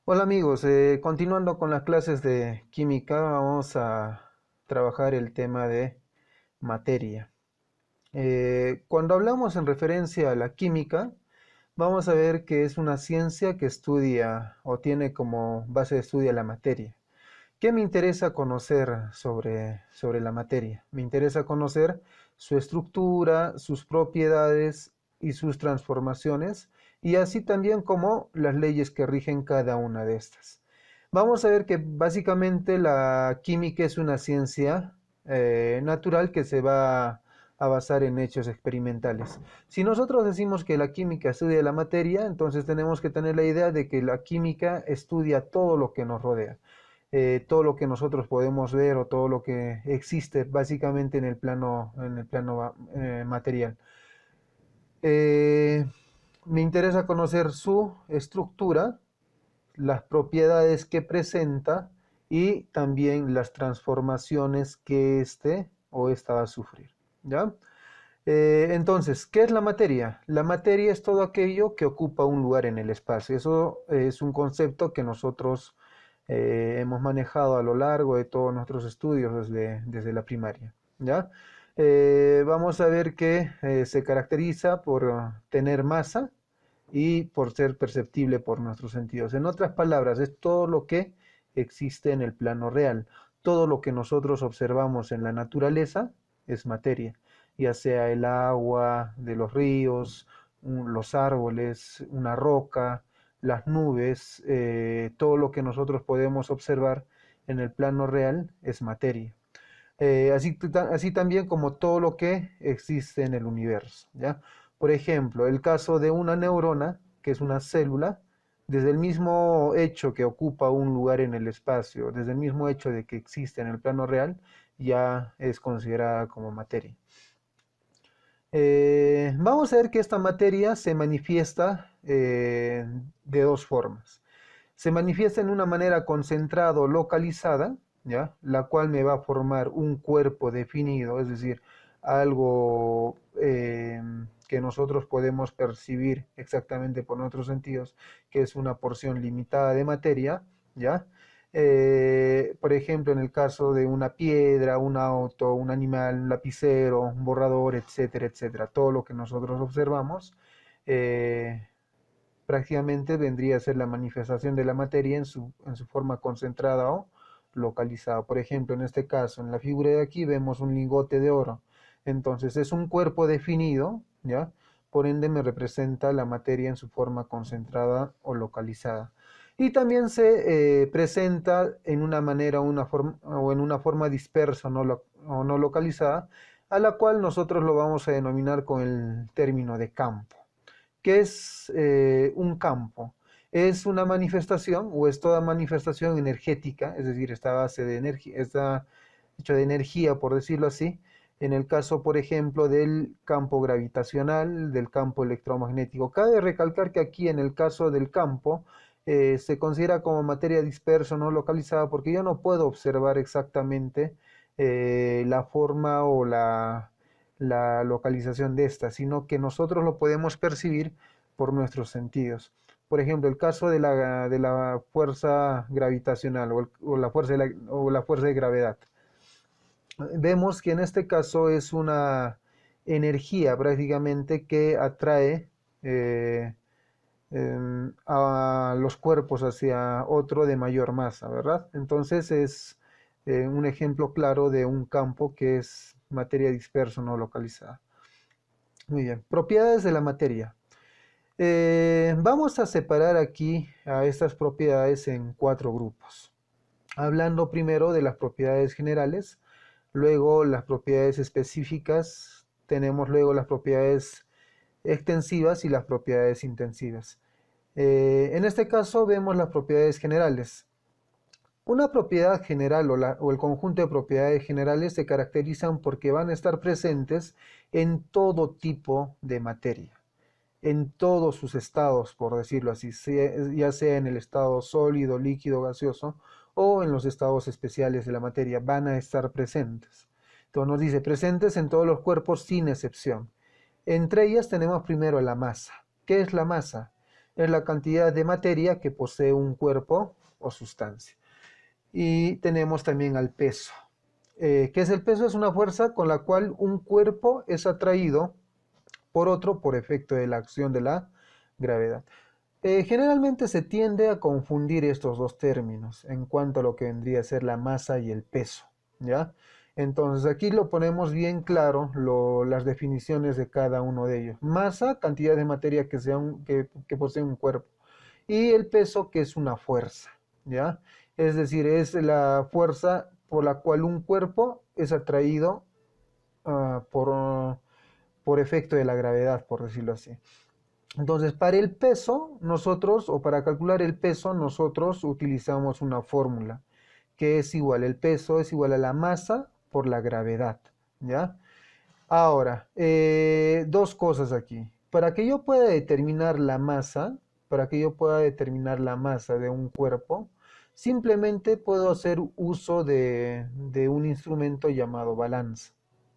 Hola amigos, continuando con las clases de química, vamos a trabajar el tema de materia. Cuando hablamos en referencia a la química, vamos a ver que es una ciencia que estudia o tiene como base de estudio la materia. ¿Qué me interesa conocer sobre la materia? Me interesa conocer su estructura, sus propiedades y sus transformaciones, y así también como las leyes que rigen cada una de estas. Vamos a ver que básicamente la química es una ciencia natural que se va a basar en hechos experimentales. Si nosotros decimos que la química estudia la materia, entonces tenemos que tener la idea de que la química estudia todo lo que nos rodea, todo lo que nosotros podemos ver o todo lo que existe básicamente en el plano material. Eh, Me interesa conocer su estructura, las propiedades que presenta y también las transformaciones que éste o ésta va a sufrir. ¿Ya? Entonces, ¿qué es la materia? La materia es todo aquello que ocupa un lugar en el espacio. Eso es un concepto que nosotros hemos manejado a lo largo de todos nuestros estudios desde la primaria. ¿Ya? Vamos a ver que se caracteriza por tener masa y por ser perceptible por nuestros sentidos. En otras palabras, es todo lo que existe en el plano real. Todo lo que nosotros observamos en la naturaleza es materia, ya sea el agua de los ríos, los árboles, una roca, las nubes, todo lo que nosotros podemos observar en el plano real es materia. Así también como todo lo que existe en el universo, ¿ya? Por ejemplo, el caso de una neurona, que es una célula, desde el mismo hecho que ocupa un lugar en el espacio, desde el mismo hecho de que existe en el plano real, ya es considerada como materia. Vamos a ver que esta materia se manifiesta de dos formas. Se manifiesta en una manera concentrada o localizada, ¿ya? La cual me va a formar un cuerpo definido, es decir, algo que nosotros podemos percibir exactamente por nuestros sentidos, que es una porción limitada de materia, ¿ya? Por ejemplo, en el caso de una piedra, un auto, un animal, un lapicero, un borrador, etcétera, etcétera, todo lo que nosotros observamos, eh, prácticamente vendría a ser la manifestación de la materia en su forma concentrada o localizada. Por ejemplo, en este caso, en la figura de aquí vemos un lingote de oro. Entonces es un cuerpo definido, ¿ya? Por ende me representa la materia en su forma concentrada o localizada. Y también se presenta en una manera o en una forma dispersa o no localizada, a la cual nosotros lo vamos a denominar con el término de campo. ¿Qué es un campo? Es una manifestación o es toda manifestación energética, es decir, está a base de energía, está hecho de energía, por decirlo así. En el caso, por ejemplo, del campo gravitacional, del campo electromagnético. Cabe recalcar que aquí en el caso del campo se considera como materia dispersa, no localizada, porque yo no puedo observar exactamente la forma o la localización de esta, sino que nosotros lo podemos percibir por nuestros sentidos. Por ejemplo, el caso de la fuerza gravitacional o la fuerza de gravedad. Vemos que en este caso es una energía prácticamente que atrae a los cuerpos hacia otro de mayor masa, ¿verdad? Entonces es un ejemplo claro de un campo que es materia dispersa no localizada. Muy bien, propiedades de la materia. Vamos a separar aquí a estas propiedades en cuatro grupos. Hablando primero de las propiedades generales, luego las propiedades específicas, tenemos luego las propiedades extensivas y las propiedades intensivas. En este caso vemos las propiedades generales. Una propiedad general o el conjunto de propiedades generales se caracterizan porque van a estar presentes en todo tipo de materia, en todos sus estados, por decirlo así, ya sea en el estado sólido, líquido, gaseoso o en los estados especiales de la materia, van a estar presentes. Entonces nos dice presentes en todos los cuerpos sin excepción. Entre ellas tenemos primero la masa. ¿Qué es la masa? es la cantidad de materia que posee un cuerpo o sustancia. Y tenemos también al peso. ¿Qué es el peso? Es una fuerza con la cual un cuerpo es atraído por otro por efecto de la acción de la gravedad. Generalmente se tiende a confundir estos dos términos en cuanto a lo que vendría a ser la masa y el peso, ¿ya? Entonces aquí lo ponemos bien claro, las definiciones de cada uno de ellos. Masa, cantidad de materia que posee un cuerpo. Y el peso, que es una fuerza, ¿ya? Es decir, es la fuerza por la cual un cuerpo es atraído por efecto de la gravedad, por decirlo así. Entonces, para el peso, nosotros, o para calcular el peso, nosotros utilizamos una fórmula, que es igual, el peso es igual a la masa por la gravedad, ¿ya? Ahora, dos cosas aquí. Para que yo pueda determinar la masa, para que yo pueda determinar la masa de un cuerpo, simplemente puedo hacer uso de un instrumento llamado balanza,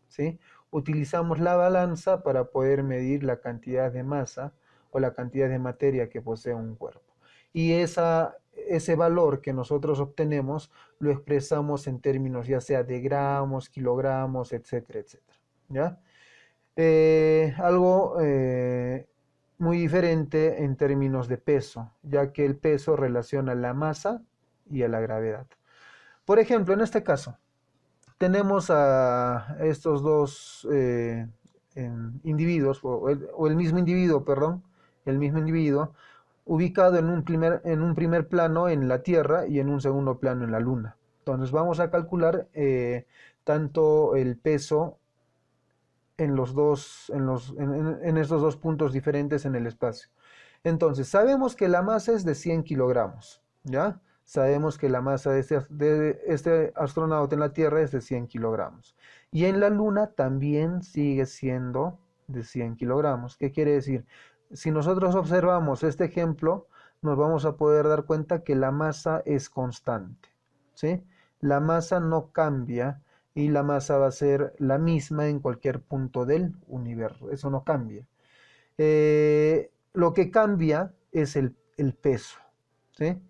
¿sí? Utilizamos la balanza para poder medir la cantidad de masa o la cantidad de materia que posee un cuerpo. Y ese valor que nosotros obtenemos lo expresamos en términos ya sea de gramos, kilogramos, etcétera, etcétera. ¿Ya? Algo muy diferente en términos de peso, ya que el peso relaciona la masa y a la gravedad. Por ejemplo, en este caso, tenemos a estos dos individuos, o el mismo individuo, perdón, el mismo individuo, ubicado en un primer plano en la Tierra y en un segundo plano en la Luna. Entonces vamos a calcular tanto el peso en los dos, en estos dos puntos diferentes en el espacio. Entonces, sabemos que la masa es de 100 kilogramos, ¿ya? Sabemos que la masa de este astronauta en la Tierra es de 100 kilogramos. Y en la Luna también sigue siendo de 100 kilogramos. ¿Qué quiere decir? Si nosotros observamos este ejemplo, nos vamos a poder dar cuenta que la masa es constante, ¿sí? La masa no cambia y la masa va a ser la misma en cualquier punto del universo. Eso no cambia. Lo que cambia es el peso, ¿sí?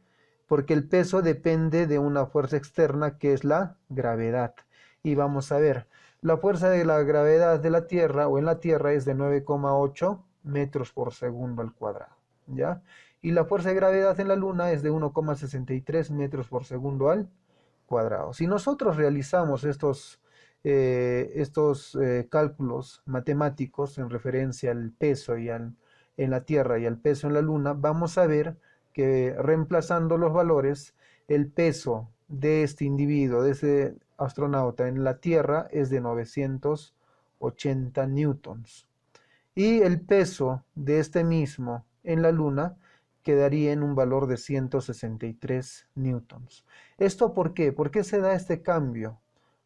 Porque el peso depende de una fuerza externa que es la gravedad. Y vamos a ver, la fuerza de la gravedad de la Tierra o en la Tierra es de 9,8 metros por segundo al cuadrado, ¿ya? Y la fuerza de gravedad en la Luna es de 1,63 metros por segundo al cuadrado. Si nosotros realizamos estos cálculos matemáticos en referencia al peso en la Tierra y al peso en la Luna, vamos a ver que reemplazando los valores, el peso de este individuo, de ese astronauta en la Tierra es de 980 newtons. Y el peso de este mismo en la Luna quedaría en un valor de 163 newtons. ¿Esto por qué? ¿Por qué se da este cambio?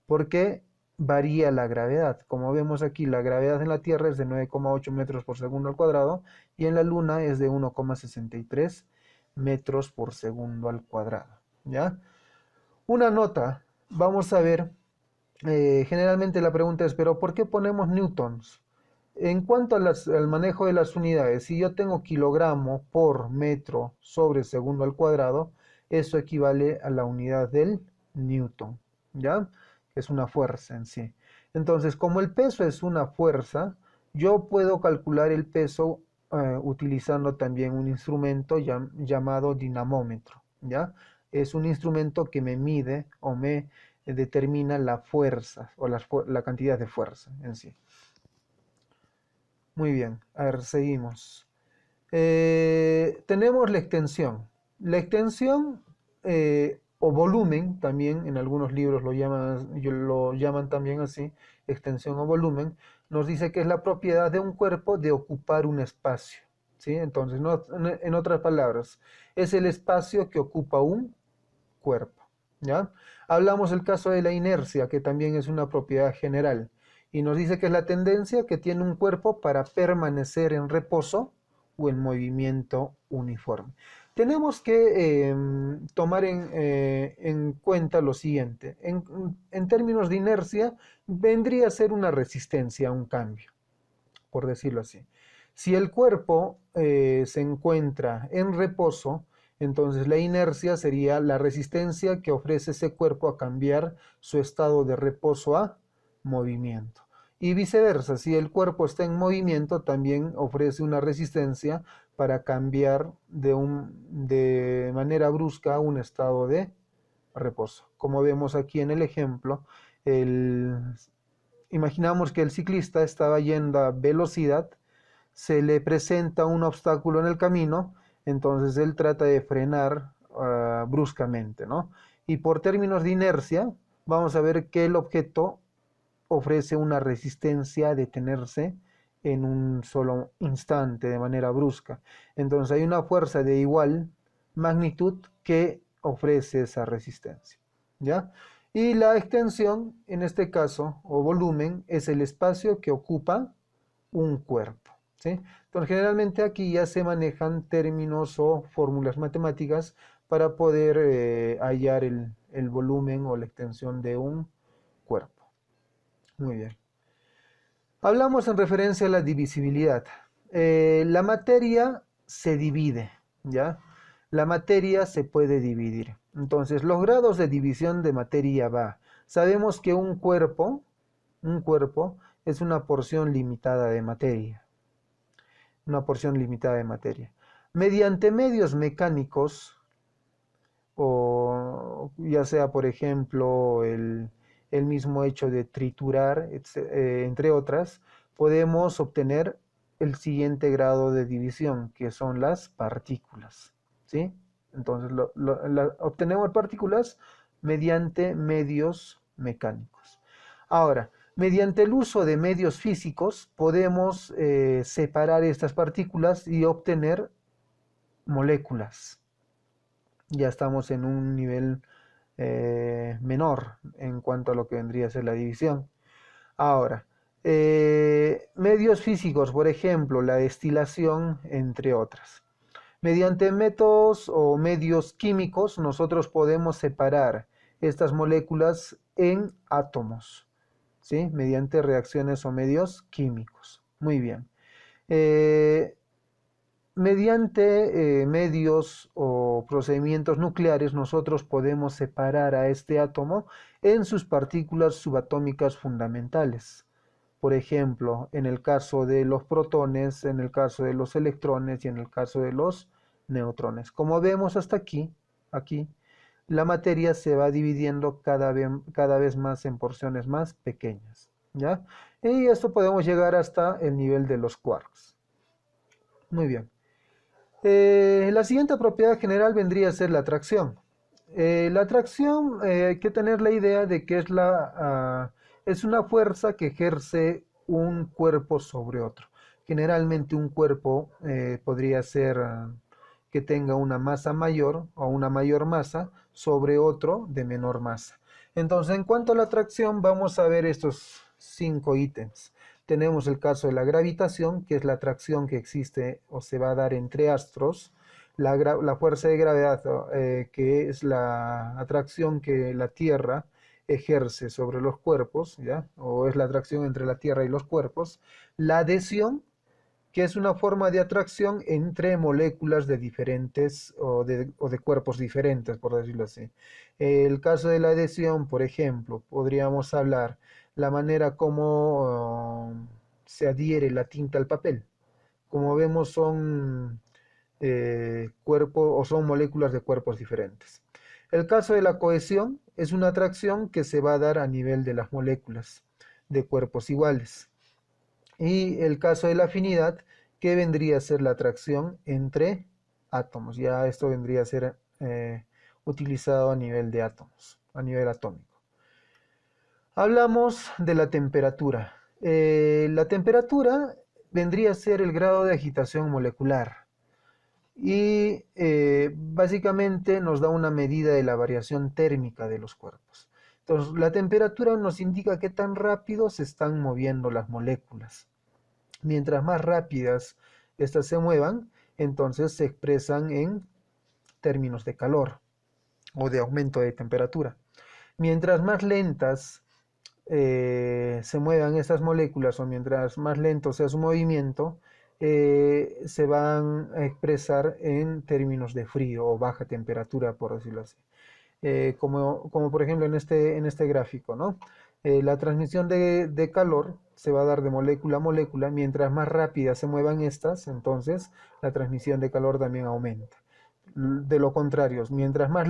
Porque varía la gravedad. Como vemos aquí, la gravedad en la Tierra es de 9,8 metros por segundo al cuadrado y en la Luna es de 1,63 metros por segundo al cuadrado. ¿Ya? Una nota, vamos a ver, generalmente la pregunta es, ¿pero por qué ponemos newtons? En cuanto al manejo de las unidades, si yo tengo kilogramo por metro sobre segundo al cuadrado, eso equivale a la unidad del newton, ¿ya? Es una fuerza en sí. Entonces, como el peso es una fuerza, yo puedo calcular el peso utilizando también un instrumento llamado dinamómetro, ¿ya? Es un instrumento que me mide o me determina la fuerza o la cantidad de fuerza en sí. Muy bien, a ver, seguimos. Tenemos la extensión. La extensión o volumen, también en algunos libros lo llaman también así, extensión o volumen, nos dice que es la propiedad de un cuerpo de ocupar un espacio. ¿Sí? Entonces, en otras palabras, es el espacio que ocupa un cuerpo. ¿Ya? Hablamos el caso de la inercia, que también es una propiedad general, y nos dice que es la tendencia que tiene un cuerpo para permanecer en reposo o en movimiento uniforme. Tenemos que tomar en cuenta lo siguiente. En términos de inercia, vendría a ser una resistencia a un cambio, por decirlo así. Si el cuerpo se encuentra en reposo, entonces la inercia sería la resistencia que ofrece ese cuerpo a cambiar su estado de reposo a movimiento. Y viceversa, si el cuerpo está en movimiento, también ofrece una resistencia para cambiar de manera brusca a un estado de reposo. Como vemos aquí en el ejemplo, imaginamos que el ciclista estaba yendo a velocidad, se le presenta un obstáculo en el camino, entonces él trata de frenar bruscamente, ¿no? Y por términos de inercia, vamos a ver que el objeto ofrece una resistencia a detenerse en un solo instante de manera brusca. Entonces hay una fuerza de igual magnitud que ofrece esa resistencia, ¿ya? Y la extensión, en este caso, o volumen, es el espacio que ocupa un cuerpo, ¿sí? Entonces, generalmente aquí ya se manejan términos o fórmulas matemáticas para poder hallar el volumen o la extensión de un cuerpo. Muy bien. Hablamos en referencia a la divisibilidad. La materia se divide, ¿ya? La materia se puede dividir. Entonces, los grados de división de materia va. Sabemos que un cuerpo es una porción limitada de materia. Una porción limitada de materia. Mediante medios mecánicos, o ya sea, por ejemplo, el mismo hecho de triturar, entre otras, podemos obtener el siguiente grado de división, que son las partículas, ¿sí? Entonces, obtenemos partículas mediante medios mecánicos. Ahora, mediante el uso de medios físicos, podemos separar estas partículas y obtener moléculas. Ya estamos en un nivel menor en cuanto a lo que vendría a ser la división. Ahora, medios físicos, por ejemplo, la destilación, entre otras. Mediante métodos o medios químicos, nosotros podemos separar estas moléculas en átomos, ¿sí? Mediante reacciones o medios químicos. Muy bien. Mediante medios o procedimientos nucleares nosotros podemos separar a este átomo en sus partículas subatómicas fundamentales. Por ejemplo, en el caso de los protones, en el caso de los electrones y en el caso de los neutrones. Como vemos hasta aquí, la materia se va dividiendo cada vez más en porciones más pequeñas, ¿ya? Y esto podemos llegar hasta el nivel de los quarks. Muy bien. La siguiente propiedad general vendría a ser la atracción. La atracción, hay que tener la idea de que es una fuerza que ejerce un cuerpo sobre otro. Generalmente un cuerpo podría ser que tenga una masa mayor o una mayor masa sobre otro de menor masa. Entonces, en cuanto a la atracción, vamos a ver estos 5 ítems. Tenemos el caso de la gravitación, que es la atracción que existe o se va a dar entre astros. La fuerza de gravedad, que es la atracción que la Tierra ejerce sobre los cuerpos, ¿ya? O es la atracción entre la Tierra y los cuerpos. La adhesión, que es una forma de atracción entre moléculas de diferentes o de cuerpos diferentes, por decirlo así. El caso de la adhesión, por ejemplo, podríamos hablar la manera como se adhiere la tinta al papel. Como vemos, son cuerpos o son moléculas de cuerpos diferentes. El caso de la cohesión es una atracción que se va a dar a nivel de las moléculas de cuerpos iguales. Y el caso de la afinidad, que vendría a ser la atracción entre átomos. Ya esto vendría a ser utilizado a nivel de átomos, a nivel atómico. Hablamos de la temperatura. La temperatura vendría a ser el grado de agitación molecular y básicamente nos da una medida de la variación térmica de los cuerpos. Entonces, la temperatura nos indica qué tan rápido se están moviendo las moléculas. Mientras más rápidas estas se muevan, entonces se expresan en términos de calor o de aumento de temperatura. Mientras más lentas se muevan estas moléculas o mientras más lento sea su movimiento, se van a expresar en términos de frío o baja temperatura, por decirlo así. Como por ejemplo en este gráfico, ¿no? La transmisión de calor se va a dar de molécula a molécula. Mientras más rápidas se muevan estas, entonces la transmisión de calor también aumenta. De lo contrario, mientras más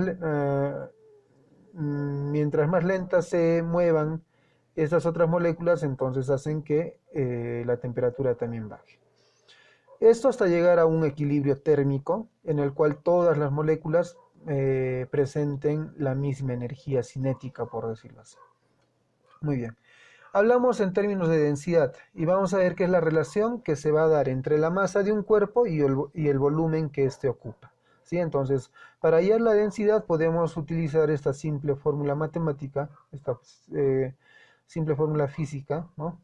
lentas se muevan estas otras moléculas, entonces hacen que la temperatura también baje. Esto hasta llegar a un equilibrio térmico en el cual todas las moléculas presenten la misma energía cinética, por decirlo así. Muy bien. Hablamos en términos de densidad y vamos a ver qué es la relación que se va a dar entre la masa de un cuerpo y el volumen que éste ocupa. ¿Sí? Entonces, para hallar la densidad podemos utilizar esta simple fórmula matemática, esta simple fórmula física, ¿no?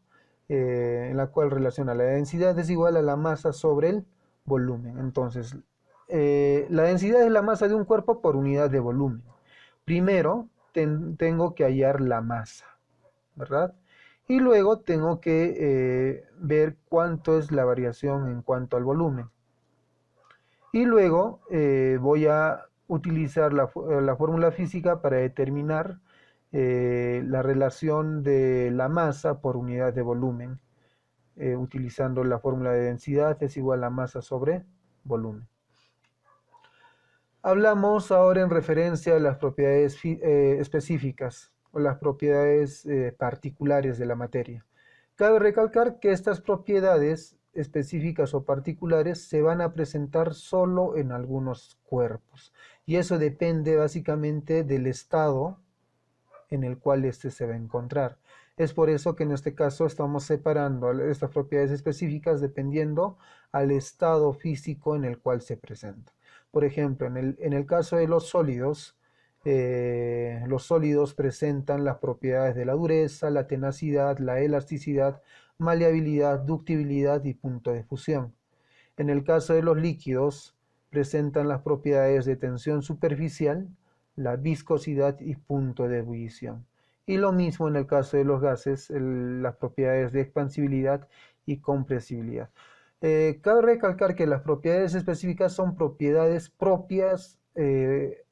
En la cual relaciona la densidad es igual a la masa sobre el volumen. Entonces, la densidad es la masa de un cuerpo por unidad de volumen. Primero, tengo que hallar la masa, ¿verdad? Y luego tengo que ver cuánto es la variación en cuanto al volumen. Y luego voy a utilizar la fórmula física para determinar la relación de la masa por unidad de volumen, utilizando la fórmula de densidad es igual a masa sobre volumen. Hablamos ahora en referencia a las propiedades específicas o las propiedades particulares de la materia. Cabe recalcar que estas propiedades específicas o particulares se van a presentar solo en algunos cuerpos y eso depende básicamente del estado en el cual éste se va a encontrar. Es por eso que en este caso estamos separando estas propiedades específicas dependiendo al estado físico en el cual se presenta. Por ejemplo, en el caso de los sólidos presentan las propiedades de la dureza, la tenacidad, la elasticidad, maleabilidad, ductibilidad y punto de fusión. En el caso de los líquidos, presentan las propiedades de tensión superficial, la viscosidad y punto de ebullición. Y lo mismo en el caso de los gases, las propiedades de expansibilidad y compresibilidad. Cabe recalcar que las propiedades específicas son propiedades propias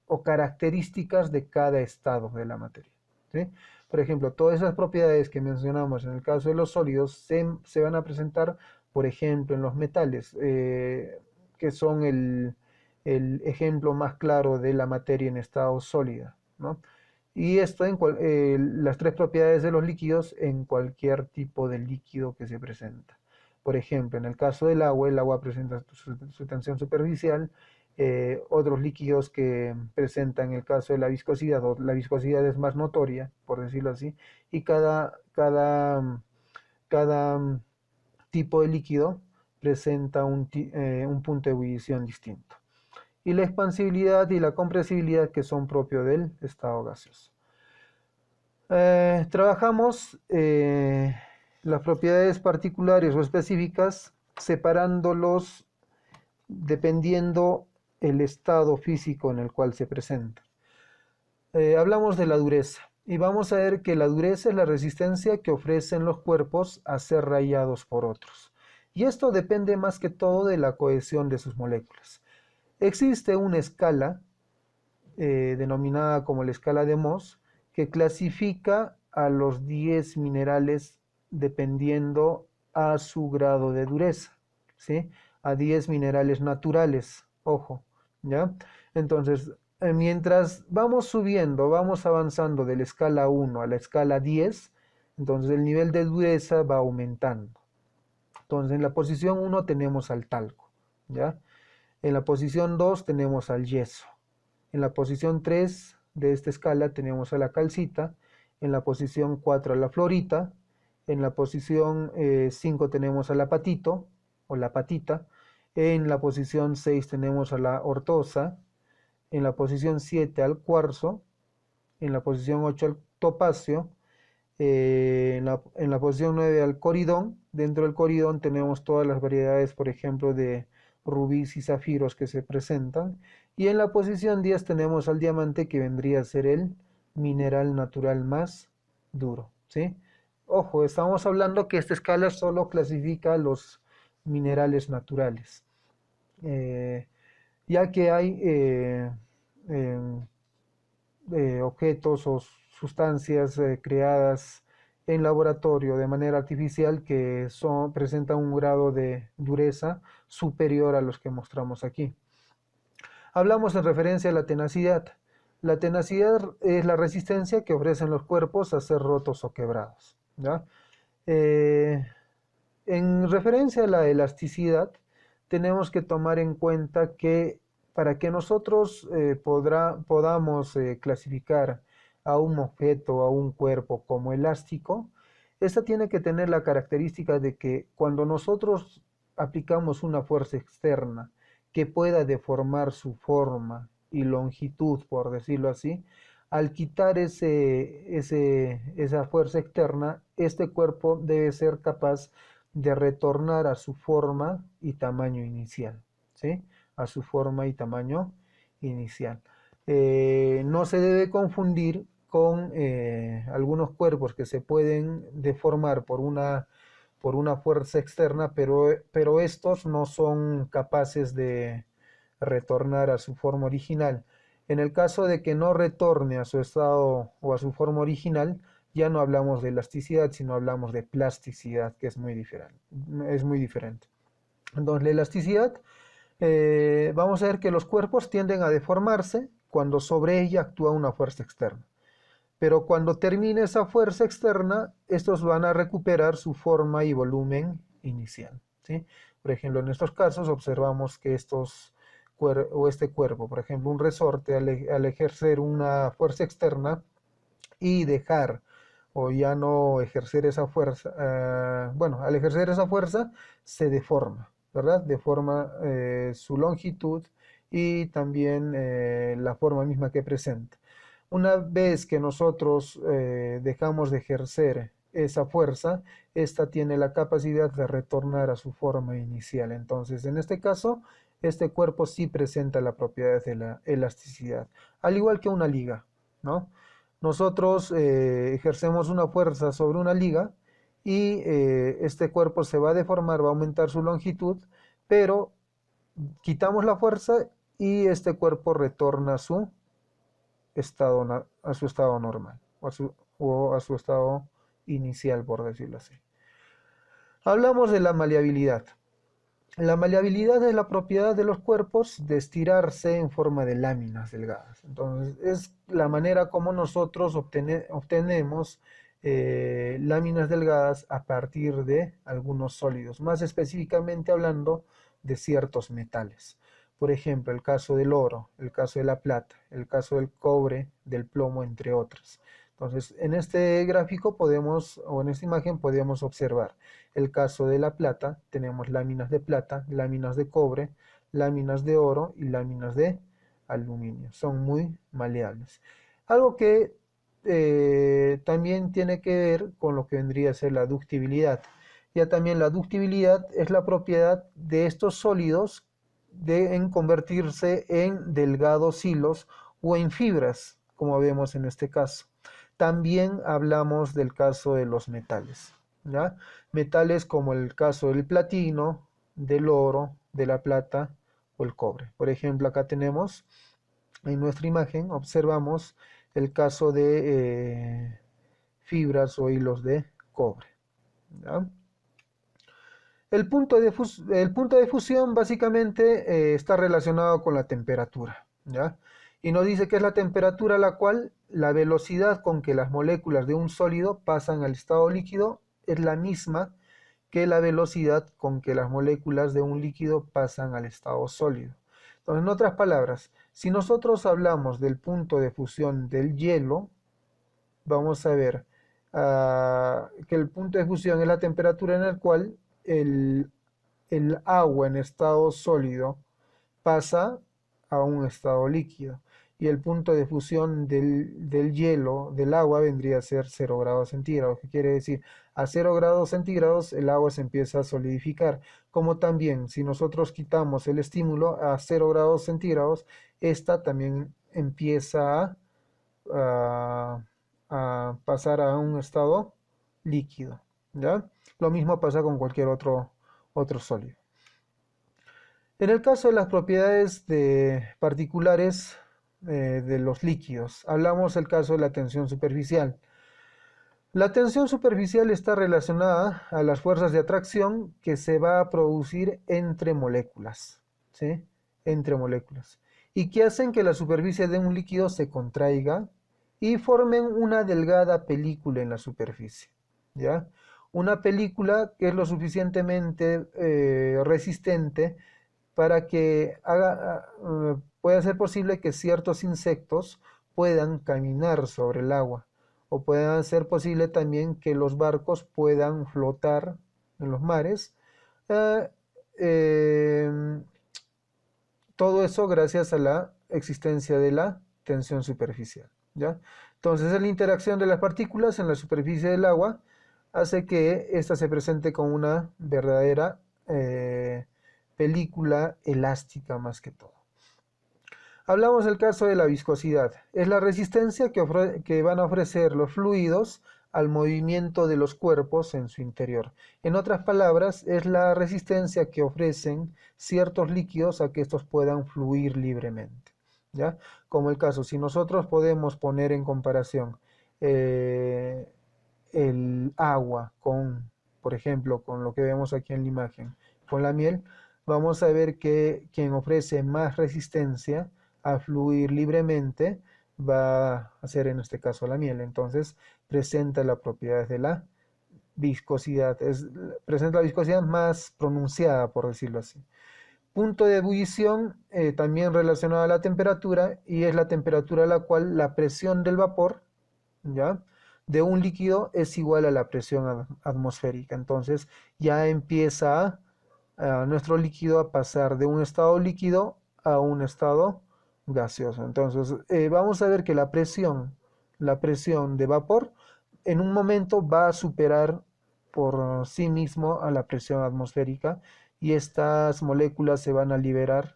o características de cada estado de la materia, ¿sí? Por ejemplo, todas esas propiedades que mencionamos en el caso de los sólidos se van a presentar, por ejemplo, en los metales, que son el ejemplo más claro de la materia en estado sólida, ¿no? Y esto las tres propiedades de los líquidos en cualquier tipo de líquido que se presenta. Por ejemplo, en el caso del agua, el agua presenta su tensión superficial, otros líquidos que presentan el caso de la viscosidad, o la viscosidad es más notoria, por decirlo así, y cada tipo de líquido presenta un punto de ebullición distinto. Y la expansibilidad y la compresibilidad que son propios del estado gaseoso. Trabajamos las propiedades particulares o específicas separándolos dependiendo el estado físico en el cual se presenta. Hablamos de la dureza y vamos a ver que la dureza es la resistencia que ofrecen los cuerpos a ser rayados por otros. Y esto depende más que todo de la cohesión de sus moléculas. Existe una escala denominada como la escala de Mohs que clasifica a los 10 minerales dependiendo a su grado de dureza, ¿sí? A 10 minerales naturales, ojo, ¿ya? Entonces, mientras vamos subiendo, vamos avanzando de la escala 1 a la escala 10, entonces el nivel de dureza va aumentando. Entonces, en la posición 1 tenemos al talco, ¿ya? En la posición 2 tenemos al yeso. En la posición 3 de esta escala tenemos a la calcita. En la posición 4 a la fluorita. En la posición 5 tenemos al apatito o la patita. En la posición 6 tenemos a la ortosa. En la posición 7 al cuarzo. En la posición 8 al topacio. En la posición 9 al coridón. Dentro del coridón tenemos todas las variedades, por ejemplo, de rubíes y zafiros que se presentan. Y en la posición 10 tenemos al diamante, que vendría a ser el mineral natural más duro, ¿sí? Ojo, estamos hablando que esta escala solo clasifica los minerales naturales, ya que hay objetos o sustancias creadas en laboratorio de manera artificial que presentan un grado de dureza superior a los que mostramos aquí. Hablamos en referencia a la tenacidad. La tenacidad es la resistencia que ofrecen los cuerpos a ser rotos o quebrados, ¿ya? Eh, en referencia a la elasticidad, tenemos que tomar en cuenta que para que nosotros podamos clasificar a un objeto, a un cuerpo como elástico, esta tiene que tener la característica de que cuando nosotros aplicamos una fuerza externa que pueda deformar su forma y longitud, por decirlo así, al quitar esa fuerza externa, este cuerpo debe ser capaz de retornar a su forma y tamaño inicial, ¿sí? A su forma y tamaño inicial. No se debe confundir con algunos cuerpos que se pueden deformar por una fuerza externa, pero estos no son capaces de retornar a su forma original. En el caso de que no retorne a su estado o a su forma original, ya no hablamos de elasticidad, sino hablamos de plasticidad, que es muy diferente. Es muy diferente. Entonces, la elasticidad, vamos a ver que los cuerpos tienden a deformarse cuando sobre ella actúa una fuerza externa. Pero cuando termine esa fuerza externa, estos van a recuperar su forma y volumen inicial, ¿sí? Por ejemplo, en estos casos observamos que este cuerpo, por ejemplo, un resorte, al ejercer una fuerza externa y dejar o ya no ejercer esa fuerza, bueno, al ejercer esa fuerza se deforma, ¿verdad? Deforma su longitud y también la forma misma que presenta. Una vez que nosotros dejamos de ejercer esa fuerza, esta tiene la capacidad de retornar a su forma inicial. Entonces, en este caso, este cuerpo sí presenta la propiedad de la elasticidad, al igual que una liga, ¿no? Nosotros ejercemos una fuerza sobre una liga y este cuerpo se va a deformar, va a aumentar su longitud, pero quitamos la fuerza y este cuerpo retorna a su estado normal o a su estado inicial, por decirlo así. Hablamos de la maleabilidad. La maleabilidad es la propiedad de los cuerpos de estirarse en forma de láminas delgadas. Entonces, es la manera como nosotros obtenemos láminas delgadas a partir de algunos sólidos, más específicamente hablando de ciertos metales. Por ejemplo, el caso del oro, el caso de la plata, el caso del cobre, del plomo, entre otros. Entonces, en este gráfico o en esta imagen podemos observar el caso de la plata, tenemos láminas de plata, láminas de cobre, láminas de oro y láminas de aluminio. Son muy maleables. Algo que también tiene que ver con lo que vendría a ser la ductibilidad. Ya también la ductibilidad es la propiedad de estos sólidos en convertirse en delgados hilos o en fibras, como vemos en este caso. También hablamos del caso de los metales, ¿ya? Metales como el caso del platino, del oro, de la plata o el cobre. Por ejemplo, acá tenemos en nuestra imagen, observamos el caso de fibras o hilos de cobre, ¿ya? El punto de fusión básicamente está relacionado con la temperatura, ¿ya? Y nos dice que es la temperatura a la cual la velocidad con que las moléculas de un sólido pasan al estado líquido es la misma que la velocidad con que las moléculas de un líquido pasan al estado sólido. Entonces, en otras palabras, si nosotros hablamos del punto de fusión del hielo, vamos a ver que el punto de fusión es la temperatura en la cual el, el agua en estado sólido pasa a un estado líquido. Y el punto de fusión del hielo, del agua, vendría a ser 0 grados centígrados, que quiere decir, a 0 grados centígrados el agua se empieza a solidificar. Como también, si nosotros quitamos el estímulo a 0 grados centígrados, esta también empieza a, a pasar a un estado líquido, ¿ya? Lo mismo pasa con cualquier otro sólido. En el caso de las propiedades particulares de los líquidos, hablamos del caso de la tensión superficial. La tensión superficial está relacionada a las fuerzas de atracción que se va a producir entre moléculas, ¿sí? Entre moléculas. Y que hacen que la superficie de un líquido se contraiga y formen una delgada película en la superficie, ¿ya? Una película que es lo suficientemente resistente para que pueda ser posible que ciertos insectos puedan caminar sobre el agua o pueda ser posible también que los barcos puedan flotar en los mares. Eh, eh, Todo eso gracias a la existencia de la tensión superficial, ¿ya? Entonces, la interacción de las partículas en la superficie del agua hace que ésta se presente como una verdadera película elástica más que todo. Hablamos del caso de la viscosidad. Es la resistencia que van a ofrecer los fluidos al movimiento de los cuerpos en su interior. En otras palabras, es la resistencia que ofrecen ciertos líquidos a que estos puedan fluir libremente, ¿ya? Como el caso, si nosotros podemos poner en comparación eh, el agua con, por ejemplo, con lo que vemos aquí en la imagen, con la miel, vamos a ver que quien ofrece más resistencia a fluir libremente va a ser en este caso la miel. Entonces presenta las propiedades de la viscosidad, presenta la viscosidad más pronunciada, por decirlo así. Punto de ebullición también relacionado a la temperatura, y es la temperatura a la cual la presión del vapor, ¿ya?, de un líquido es igual a la presión atmosférica. Entonces ya empieza a nuestro líquido a pasar de un estado líquido a un estado gaseoso. Entonces vamos a ver que la presión de vapor en un momento va a superar por sí mismo a la presión atmosférica, y estas moléculas se van a liberar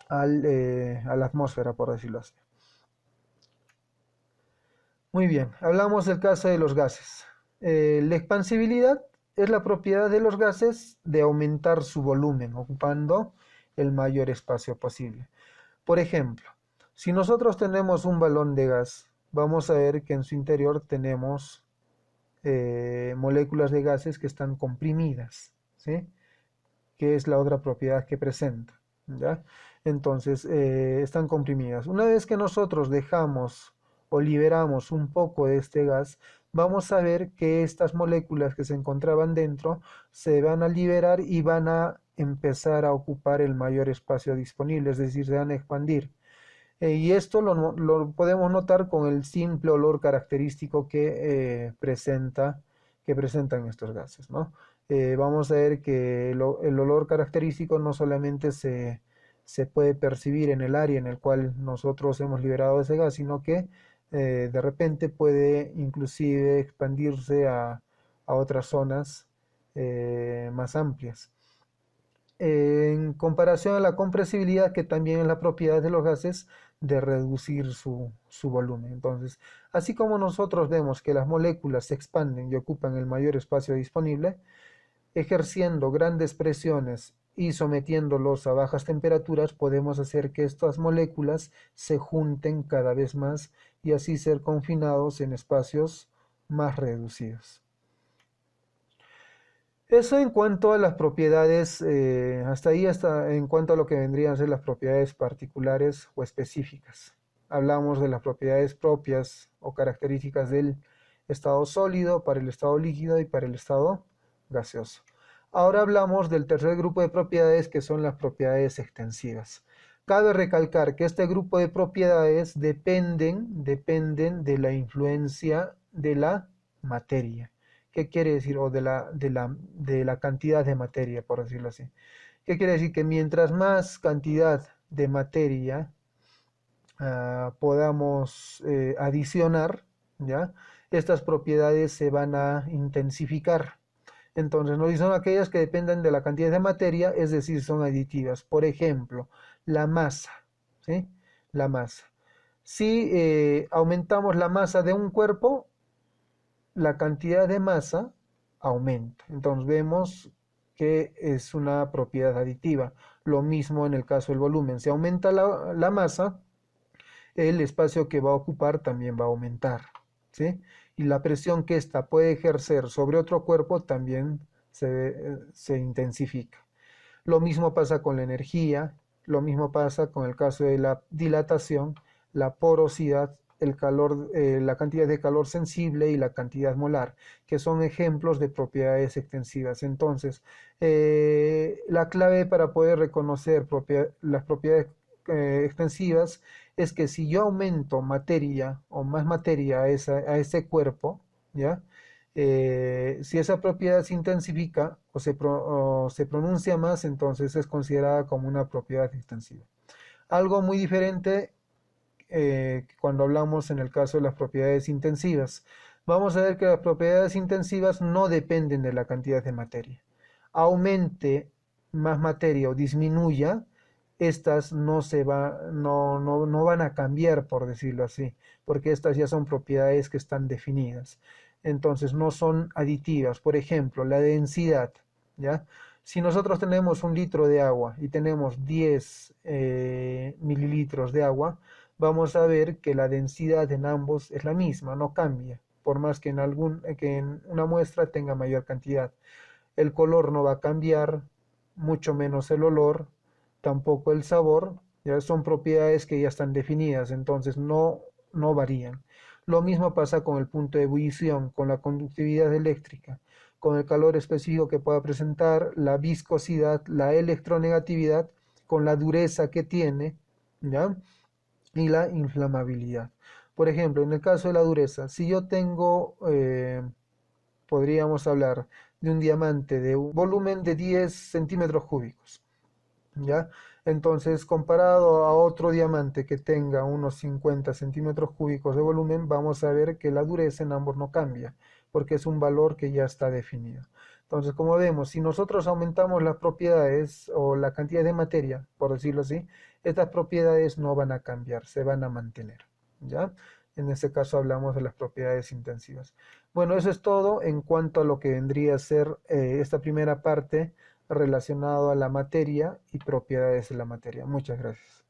a la atmósfera, por decirlo así. Muy bien, hablamos del caso de los gases. La expansibilidad es la propiedad de los gases de aumentar su volumen, ocupando el mayor espacio posible. Por ejemplo, si nosotros tenemos un balón de gas, vamos a ver que en su interior tenemos moléculas de gases que están comprimidas, ¿sí?, que es la otra propiedad que presenta, ¿ya? Entonces, están comprimidas. Una vez que nosotros dejamos o liberamos un poco de este gas, vamos a ver que estas moléculas que se encontraban dentro se van a liberar y van a empezar a ocupar el mayor espacio disponible, es decir, se van a expandir. Y esto lo podemos notar con el simple olor característico que presentan estos gases, ¿no? Vamos a ver que el olor característico no solamente se puede percibir en el área en el cual nosotros hemos liberado ese gas, sino que de repente puede inclusive expandirse a otras zonas más amplias. En comparación a la compresibilidad, que también es la propiedad de los gases de reducir su volumen. Entonces, así como nosotros vemos que las moléculas se expanden y ocupan el mayor espacio disponible, ejerciendo grandes presiones y sometiéndolos a bajas temperaturas, podemos hacer que estas moléculas se junten cada vez más y así ser confinados en espacios más reducidos. Eso en cuanto a las propiedades, hasta ahí, hasta en cuanto a lo que vendrían a ser las propiedades particulares o específicas. Hablamos de las propiedades propias o características del estado sólido, para el estado líquido y para el estado gaseoso. Ahora hablamos del tercer grupo de propiedades, que son las propiedades extensivas. Cabe recalcar que este grupo de propiedades dependen de la influencia de la materia. ¿Qué quiere decir? O de la cantidad de materia, por decirlo así. ¿Qué quiere decir? Que mientras más cantidad de materia podamos adicionar, ¿ya?, estas propiedades se van a intensificar. Entonces, no son aquellas que dependen de la cantidad de materia, es decir, son aditivas. Por ejemplo, la masa, ¿sí? La masa. Si aumentamos la masa de un cuerpo, la cantidad de masa aumenta. Entonces vemos que es una propiedad aditiva. Lo mismo en el caso del volumen. Si aumenta la masa, el espacio que va a ocupar también va a aumentar, ¿sí? Y la presión que ésta puede ejercer sobre otro cuerpo también se intensifica. Lo mismo pasa con la energía, lo mismo pasa con el caso de la dilatación, la porosidad, el calor, la cantidad de calor sensible y la cantidad molar, que son ejemplos de propiedades extensivas. Entonces, la clave para poder reconocer las propiedades extensivas es que si yo aumento materia o más materia a ese cuerpo, ¿ya? Si esa propiedad se intensifica o se pronuncia más, entonces es considerada como una propiedad extensiva. Algo muy diferente cuando hablamos en el caso de las propiedades intensivas. Vamos a ver que las propiedades intensivas no dependen de la cantidad de materia. Aumente más materia o disminuya, estas no van a cambiar, por decirlo así, porque estas ya son propiedades que están definidas. Entonces no son aditivas. Por ejemplo, la densidad, ¿ya? Si nosotros tenemos un litro de agua y tenemos 10 mililitros de agua, vamos a ver que la densidad en ambos es la misma, no cambia, por más que en una muestra tenga mayor cantidad. El color no va a cambiar, mucho menos el olor, tampoco el sabor, ya son propiedades que ya están definidas, entonces no varían. Lo mismo pasa con el punto de ebullición, con la conductividad eléctrica, con el calor específico que pueda presentar, la viscosidad, la electronegatividad, con la dureza que tiene, ¿ya? Y la inflamabilidad. Por ejemplo, en el caso de la dureza, si yo tengo, podríamos hablar de un diamante de un volumen de 10 centímetros cúbicos, ¿ya? Entonces, comparado a otro diamante que tenga unos 50 centímetros cúbicos de volumen, vamos a ver que la dureza en ambos no cambia, porque es un valor que ya está definido. Entonces, como vemos, si nosotros aumentamos las propiedades o la cantidad de materia, por decirlo así, estas propiedades no van a cambiar, se van a mantener, ¿ya? En este caso hablamos de las propiedades intensivas. Bueno, eso es todo en cuanto a lo que vendría a ser esta primera parte relacionado a la materia y propiedades de la materia. Muchas gracias.